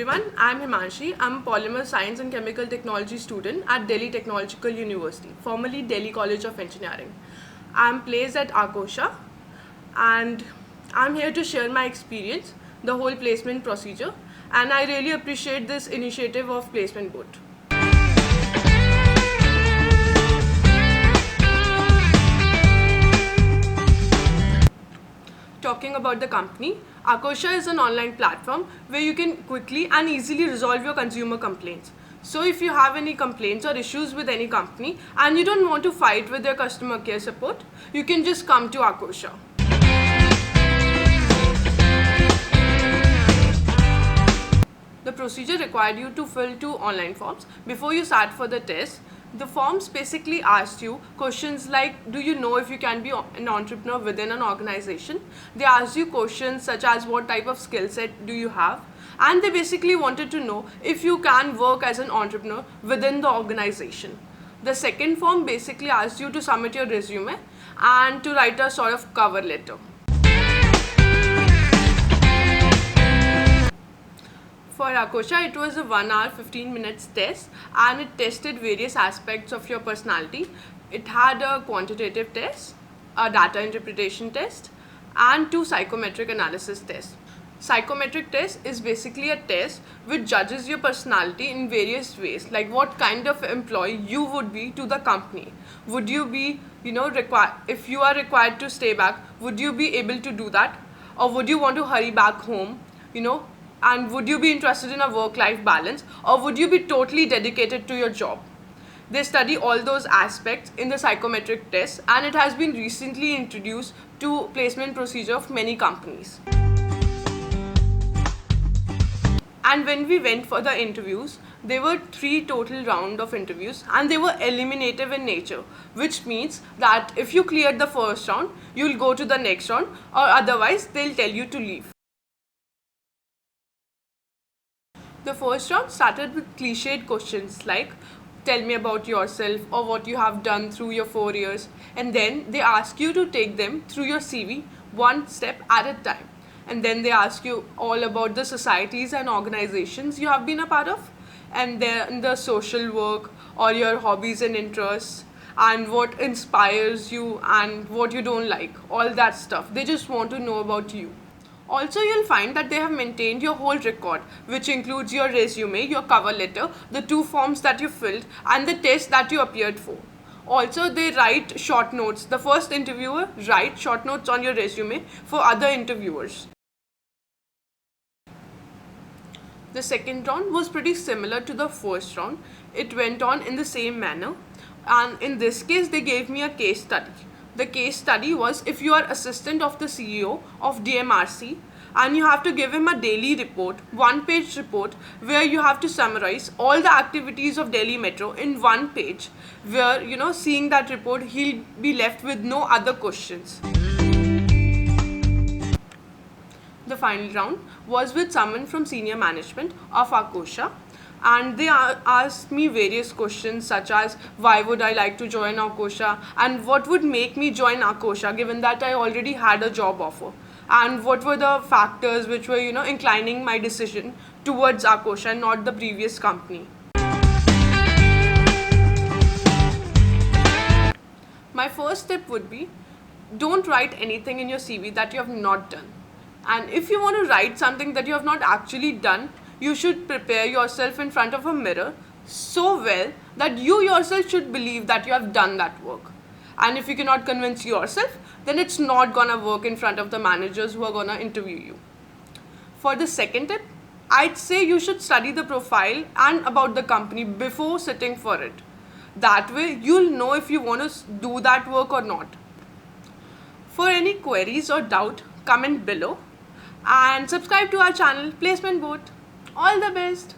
everyone, I'm Himanshi. I'm a polymer science and chemical technology student at Delhi Technological University, formerly Delhi College of Engineering. I'm placed at Akosha and I'm here to share my experience, the whole placement procedure, and I really appreciate this initiative of Placement Boot. Talking about the company, Akosha is an online platform where you can quickly and easily resolve your consumer complaints. So if you have any complaints or issues with any company and you don't want to fight with their customer care support, you can just come to Akosha. The procedure required you to fill 2 online forms before you sat for the test. The forms basically asked you questions like, do you know if you can be an entrepreneur within an organization? They asked you questions such as what type of skill set do you have? And they basically wanted to know if you can work as an entrepreneur within the organization. The second form basically asked you to submit your resume and to write a sort of cover letter. For Akosha, it was a 1 hour 15 minutes test and it tested various aspects of your personality. It had a quantitative test, a data interpretation test, and 2 psychometric analysis tests. Psychometric test is basically a test which judges your personality in various ways, like what kind of employee you would be to the company. Would you be, if you are required to stay back, would you be able to do that? Or would you want to hurry back home, and would you be interested in a work-life balance, or would you be totally dedicated to your job? They study all those aspects in the psychometric test, and it has been recently introduced to placement procedure of many companies. And when we went for the interviews, there were 3 total rounds of interviews and they were eliminative in nature, which means that if you cleared the first round, you'll go to the next round, or otherwise they'll tell you to leave. The first round started with cliched questions like, tell me about yourself or what you have done through your 4 years, and then they ask you to take them through your CV one step at a time. And then they ask you all about the societies and organizations you have been a part of, and then the social work or your hobbies and interests, and what inspires you and what you don't like, all that stuff. They just want to know about you. Also, you'll find that they have maintained your whole record, which includes your resume, your cover letter, the 2 forms that you filled, and the test that you appeared for. Also, they write short notes. The first interviewer writes short notes on your resume for other interviewers. The second round was pretty similar to the first round. It went on in the same manner, and in this case, they gave me a case study. The case study was if you are assistant of the CEO of DMRC and you have to give him a daily report, 1-page report, where you have to summarize all the activities of Delhi Metro in 1 page, where, seeing that report, he'll be left with no other questions. The final round was with someone from senior management of Akosha, and they asked me various questions such as why would I like to join Akosha and what would make me join Akosha given that I already had a job offer, and what were the factors which were inclining my decision towards Akosha and not the previous company. My first tip would be, don't write anything in your CV that you have not done. And if you want to write something that you have not actually done, you should prepare yourself in front of a mirror so well that you yourself should believe that you have done that work. And if you cannot convince yourself, then it's not gonna work in front of the managers who are gonna interview you. For the second tip, I'd say you should study the profile and about the company before sitting for it. That way, you'll know if you want to do that work or not. For any queries or doubt, comment below and subscribe to our channel Placement Boot. All the best!